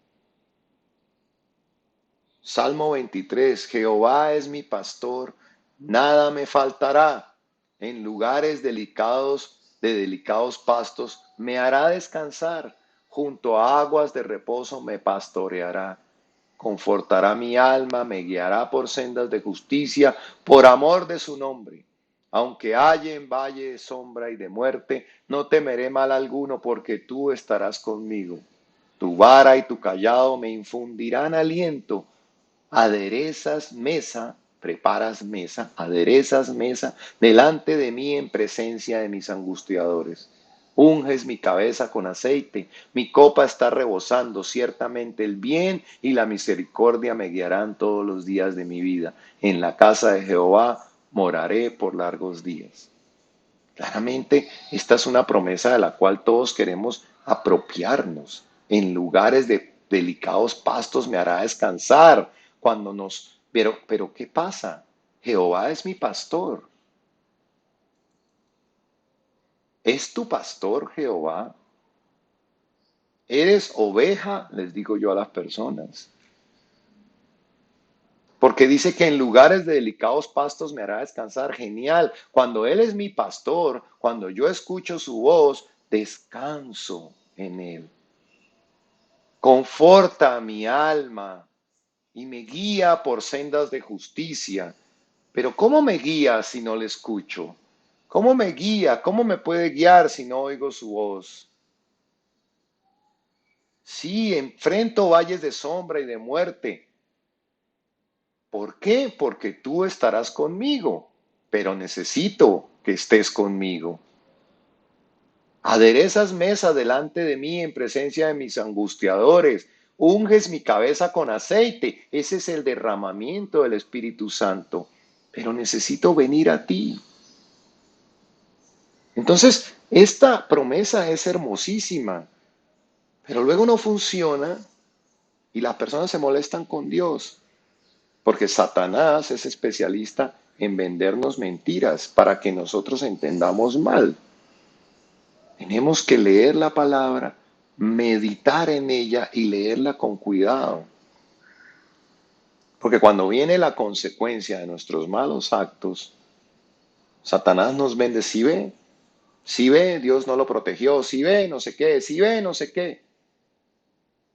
Salmo 23, Jehová es mi pastor, nada me faltará. En lugares de delicados pastos, me hará descansar. Junto a aguas de reposo me pastoreará. Confortará mi alma, me guiará por sendas de justicia, por amor de su nombre. Aunque halle en valle de sombra y de muerte, no temeré mal alguno, porque tú estarás conmigo. Tu vara y tu callado me infundirán aliento. Aderezas mesa, preparas mesa, aderezas mesa delante de mí en presencia de mis angustiadores. Unges mi cabeza con aceite, mi copa está rebosando, ciertamente el bien y la misericordia me guiarán todos los días de mi vida. En la casa de Jehová moraré por largos días. Claramente, esta es una promesa de la cual todos queremos apropiarnos. En lugares de delicados pastos me hará descansar. Pero ¿qué pasa? Jehová es mi pastor. ¿Es tu pastor Jehová? ¿Eres oveja? Les digo yo a las personas. Porque dice que en lugares de delicados pastos me hará descansar. Genial. Cuando Él es mi pastor, cuando yo escucho su voz, descanso en Él. Conforta mi alma y me guía por sendas de justicia. Pero ¿cómo me guía si no le escucho? ¿Cómo me guía? ¿Cómo me puede guiar si no oigo su voz? Sí, enfrento valles de sombra y de muerte. ¿Por qué? Porque tú estarás conmigo, pero necesito que estés conmigo. Aderezas mesa delante de mí en presencia de mis angustiadores. Unges mi cabeza con aceite. Ese es el derramamiento del Espíritu Santo. Pero necesito venir a ti. Entonces, esta promesa es hermosísima, pero luego no funciona y las personas se molestan con Dios, porque Satanás es especialista en vendernos mentiras para que nosotros entendamos mal. Tenemos que leer la palabra, meditar en ella y leerla con cuidado. Porque cuando viene la consecuencia de nuestros malos actos, Satanás nos vende, si ve, Dios no lo protegió, si ve, no sé qué, si ve, no sé qué,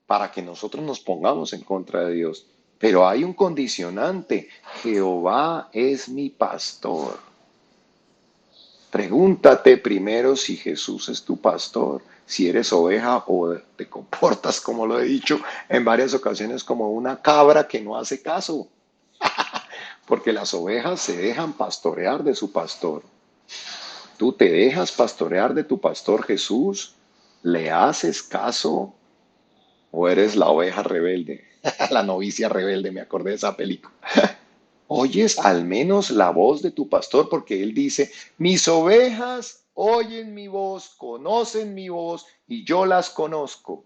para que nosotros nos pongamos en contra de Dios. Pero hay un condicionante, Jehová es mi pastor. Pregúntate primero si Jesús es tu pastor, si eres oveja o te comportas, como lo he dicho en varias ocasiones, como una cabra que no hace caso, porque las ovejas se dejan pastorear de su pastor. ¿Tú te dejas pastorear de tu pastor Jesús? ¿Le haces caso o eres la oveja rebelde? La novicia rebelde, me acordé de esa película. Oyes al menos la voz de tu pastor, porque él dice, mis ovejas oyen mi voz, conocen mi voz y yo las conozco.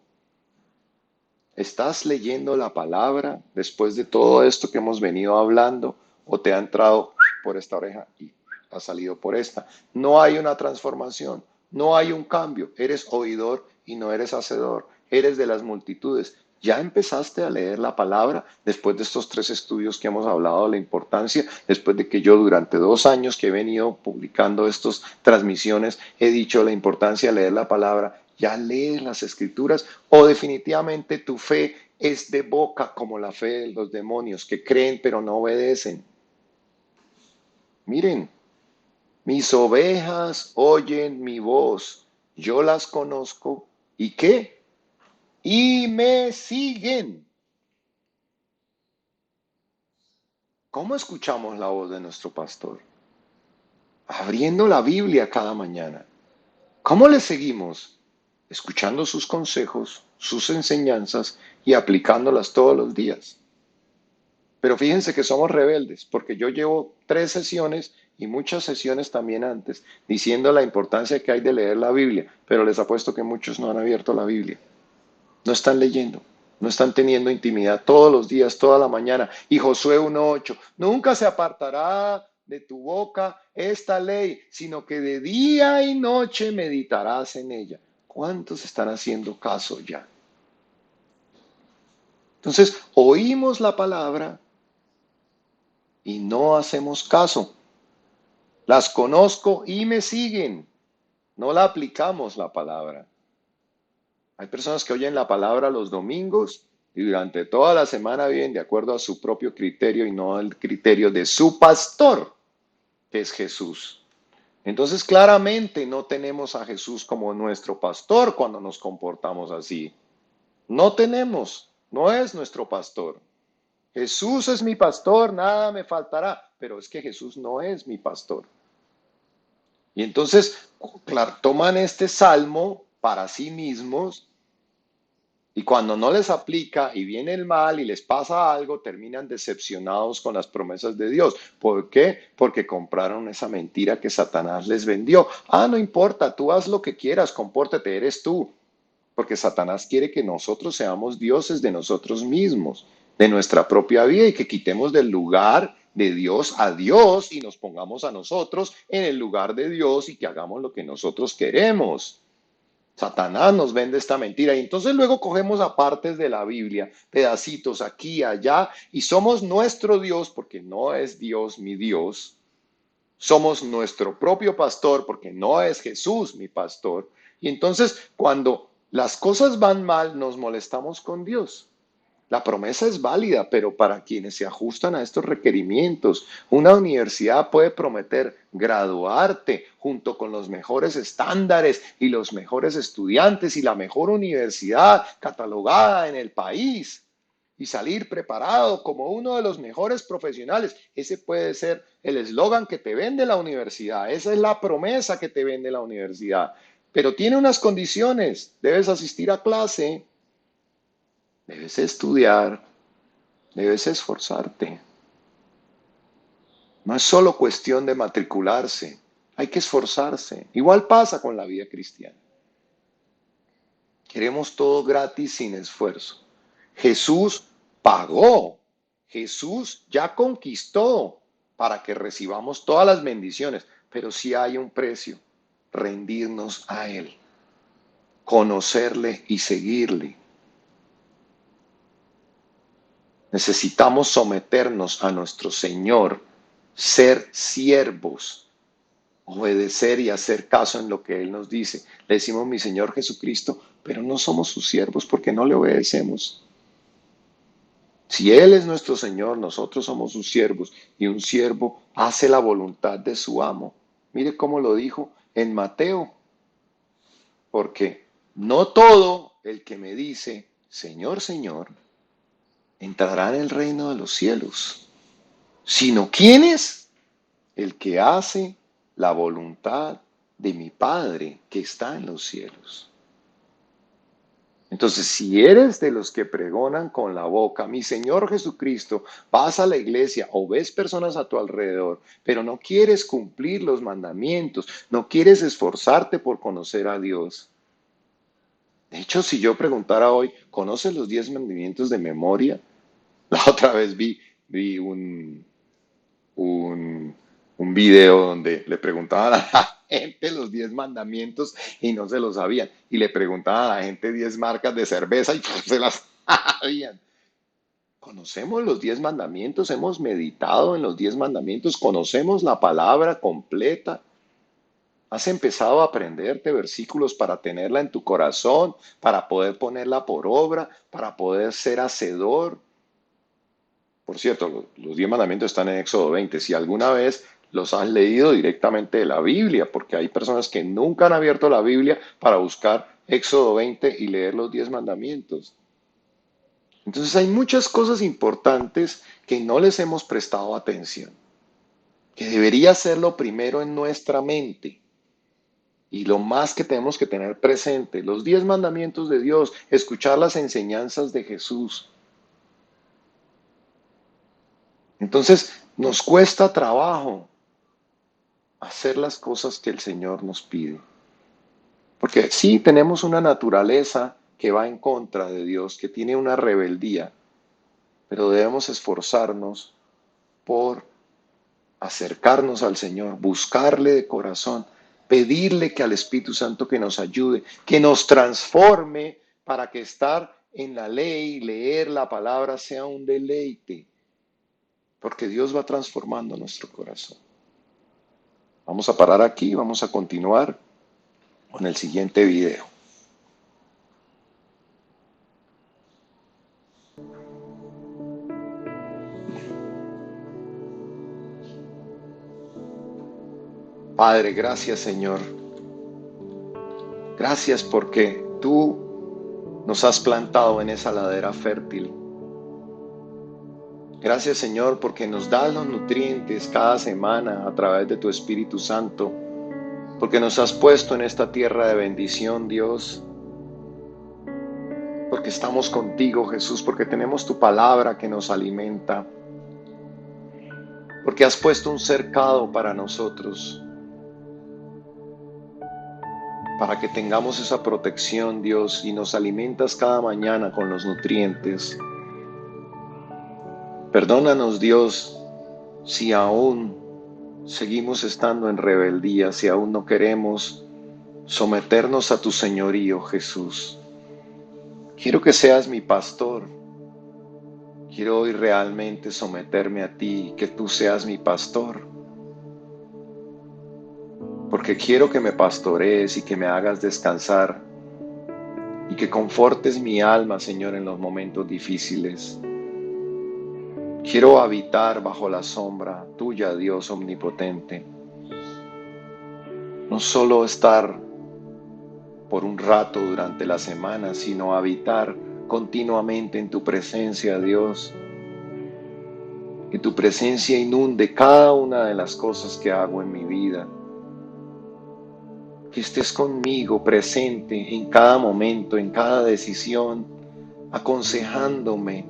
¿Estás leyendo la palabra después de todo esto que hemos venido hablando o te ha entrado por esta oreja y ha salido por esta? No hay una transformación, no hay un cambio. Eres oidor y no eres hacedor. Eres de las multitudes. ¿Ya empezaste a leer la palabra después de estos 3 estudios que hemos hablado de la importancia? Después de que yo durante 2 años que he venido publicando estas transmisiones he dicho la importancia de leer la palabra. ¿Ya lees las escrituras o definitivamente tu fe es de boca como la fe de los demonios que creen pero no obedecen? Miren, mis ovejas oyen mi voz, yo las conozco y ¿qué? Y me siguen. ¿Cómo escuchamos la voz de nuestro pastor? Abriendo la Biblia cada mañana. ¿Cómo le seguimos? Escuchando sus consejos, sus enseñanzas y aplicándolas todos los días. Pero fíjense que somos rebeldes, porque yo llevo 3 sesiones y muchas sesiones también antes, diciendo la importancia que hay de leer la Biblia, pero les apuesto que muchos no han abierto la Biblia, no están leyendo, no están teniendo intimidad todos los días, toda la mañana. Y Josué 1:8, nunca se apartará de tu boca esta ley, sino que de día y noche meditarás en ella. ¿Cuántos están haciendo caso ya? Entonces, oímos la palabra y no hacemos caso. Las conozco y me siguen. No la aplicamos la palabra. Hay personas que oyen la palabra los domingos y durante toda la semana viven de acuerdo a su propio criterio y no al criterio de su pastor, que es Jesús. Entonces claramente no tenemos a Jesús como nuestro pastor cuando nos comportamos así. No tenemos, no es nuestro pastor. Jesús es mi pastor, nada me faltará, pero es que Jesús no es mi pastor. Y entonces, claro, toman este salmo para sí mismos y cuando no les aplica y viene el mal y les pasa algo, terminan decepcionados con las promesas de Dios. ¿Por qué? Porque compraron esa mentira que Satanás les vendió. Ah, no importa, tú haz lo que quieras, compórtate, eres tú. Porque Satanás quiere que nosotros seamos dioses de nosotros mismos, de nuestra propia vida y que quitemos del lugar de Dios a Dios y nos pongamos a nosotros en el lugar de Dios y que hagamos lo que nosotros queremos. Satanás nos vende esta mentira y entonces luego cogemos a partes de la Biblia, pedacitos aquí y allá, y somos nuestro Dios porque no es Dios mi Dios. Somos nuestro propio pastor porque no es Jesús mi pastor. Y entonces cuando las cosas van mal nos molestamos con Dios. La promesa es válida, pero para quienes se ajustan a estos requerimientos, una universidad puede prometer graduarte junto con los mejores estándares y los mejores estudiantes y la mejor universidad catalogada en el país y salir preparado como uno de los mejores profesionales. Ese puede ser el eslogan que te vende la universidad, esa es la promesa que te vende la universidad, pero tiene unas condiciones, debes asistir a clase, debes estudiar, debes esforzarte. No es solo cuestión de matricularse, hay que esforzarse. Igual pasa con la vida cristiana. Queremos todo gratis sin esfuerzo. Jesús pagó, Jesús ya conquistó para que recibamos todas las bendiciones, pero sí hay un precio, rendirnos a Él, conocerle y seguirle. Necesitamos someternos a nuestro Señor, ser siervos, obedecer y hacer caso en lo que Él nos dice. Le decimos mi Señor Jesucristo, pero no somos sus siervos porque no le obedecemos. Si Él es nuestro Señor, nosotros somos sus siervos y un siervo hace la voluntad de su amo. Mire cómo lo dijo en Mateo, porque no todo el que me dice, Señor, Señor, entrará en el reino de los cielos, sino quién es el que hace la voluntad de mi Padre que está en los cielos. Entonces, si eres de los que pregonan con la boca, mi Señor Jesucristo, vas a la iglesia o ves personas a tu alrededor, pero no quieres cumplir los mandamientos, no quieres esforzarte por conocer a Dios. De hecho, si yo preguntara hoy, ¿conoces los 10 mandamientos de memoria? La otra vez vi un, un video donde le preguntaban a la gente los 10 mandamientos y no se lo sabían. Y le preguntaban a la gente 10 marcas de cerveza y pues se las sabían. Conocemos los 10 mandamientos, hemos meditado en los 10 mandamientos, conocemos la palabra completa. Has empezado a aprenderte versículos para tenerla en tu corazón, para poder ponerla por obra, para poder ser hacedor. Por cierto, los 10 mandamientos están en Éxodo 20. Si alguna vez los has leído directamente de la Biblia, porque hay personas que nunca han abierto la Biblia para buscar Éxodo 20 y leer los 10 mandamientos. Entonces hay muchas cosas importantes que no les hemos prestado atención, que debería ser lo primero en nuestra mente. Y lo más que tenemos que tener presente, los 10 mandamientos de Dios, escuchar las enseñanzas de Jesús. Entonces, nos cuesta trabajo hacer las cosas que el Señor nos pide. Porque sí, tenemos una naturaleza que va en contra de Dios, que tiene una rebeldía, pero debemos esforzarnos por acercarnos al Señor, buscarle de corazón, pedirle que al Espíritu Santo que nos ayude, que nos transforme para que estar en la ley, leer la palabra sea un deleite, porque Dios va transformando nuestro corazón. Vamos a parar aquí, vamos a continuar con el siguiente video. Padre, gracias Señor. Gracias porque tú nos has plantado en esa ladera fértil. Gracias Señor porque nos das los nutrientes cada semana a través de tu Espíritu Santo porque nos has puesto en esta tierra de bendición, Dios, porque estamos contigo, Jesús, porque tenemos tu palabra que nos alimenta, porque has puesto un cercado para nosotros, para que tengamos esa protección, Dios, y nos alimentas cada mañana con los nutrientes. Perdónanos, Dios, si aún seguimos estando en rebeldía, si aún no queremos someternos a tu señorío, Jesús. Quiero que seas mi pastor. Quiero hoy realmente someterme a ti y que tú seas mi pastor. Porque quiero que me pastorees y que me hagas descansar y que confortes mi alma, Señor, en los momentos difíciles. Quiero habitar bajo la sombra tuya, Dios omnipotente. No solo estar por un rato durante la semana, sino habitar continuamente en tu presencia, Dios. Que tu presencia inunde cada una de las cosas que hago en mi vida. Que estés conmigo presente en cada momento, en cada decisión, aconsejándome,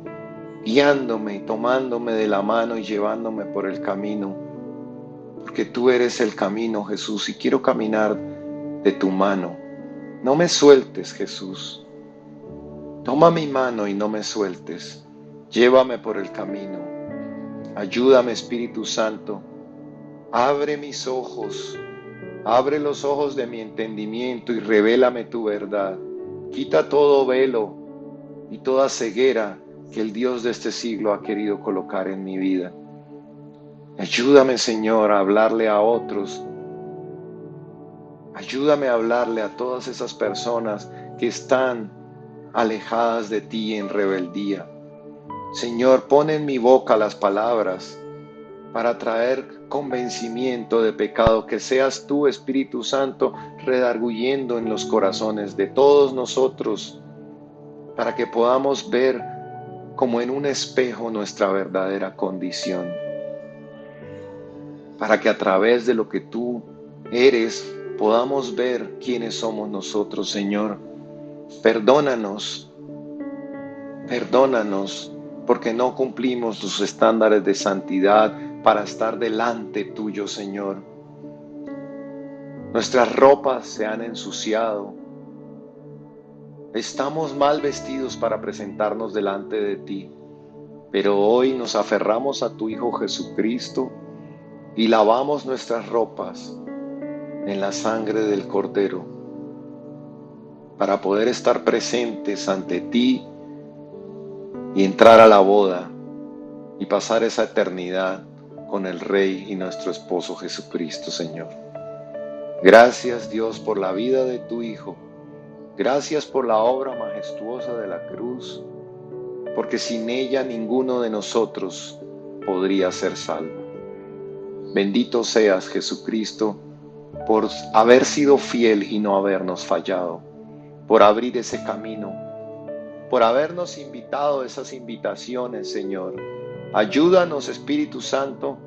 guiándome, tomándome de la mano y llevándome por el camino. Porque tú eres el camino, Jesús, y quiero caminar de tu mano. No me sueltes, Jesús. Toma mi mano y no me sueltes. Llévame por el camino. Ayúdame, Espíritu Santo. Abre mis ojos. Abre los ojos de mi entendimiento y revélame tu verdad. Quita todo velo y toda ceguera que el Dios de este siglo ha querido colocar en mi vida. Ayúdame, Señor, a hablarle a otros. Ayúdame a hablarle a todas esas personas que están alejadas de ti en rebeldía. Señor, pon en mi boca las palabras para traer convencimiento de pecado, que seas tú, Espíritu Santo, redarguyendo en los corazones de todos nosotros, para que podamos ver como en un espejo nuestra verdadera condición, para que a través de lo que tú eres podamos ver quiénes somos nosotros, Señor. Perdónanos, perdónanos, porque no cumplimos tus estándares de santidad para estar delante tuyo, Señor. Nuestras ropas se han ensuciado. Estamos mal vestidos para presentarnos delante de ti, pero hoy nos aferramos a tu Hijo Jesucristo y lavamos nuestras ropas en la sangre del Cordero para poder estar presentes ante ti y entrar a la boda y pasar esa eternidad con el Rey y nuestro esposo Jesucristo, Señor. Gracias, Dios, por la vida de tu Hijo. Gracias por la obra majestuosa de la cruz, porque sin ella ninguno de nosotros podría ser salvo. Bendito seas, Jesucristo, por haber sido fiel y no habernos fallado, por abrir ese camino, por habernos invitado a esas invitaciones, Señor. Ayúdanos, Espíritu Santo,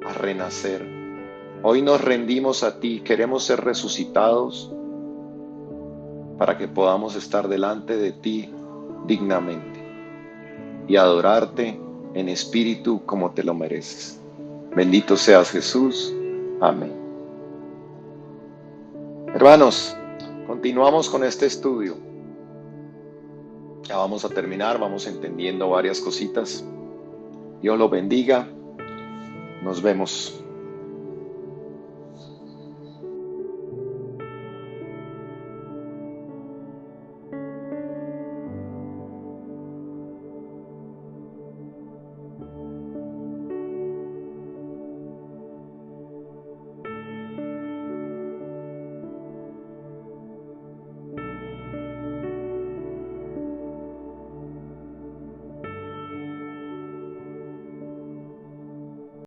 a renacer. Hoy nos rendimos a ti, queremos ser resucitados para que podamos estar delante de ti dignamente y adorarte en espíritu como te lo mereces. Bendito seas, Jesús. Amén. Hermanos, continuamos con este estudio. Ya vamos a terminar, vamos entendiendo varias cositas. Dios los bendiga. Nos vemos.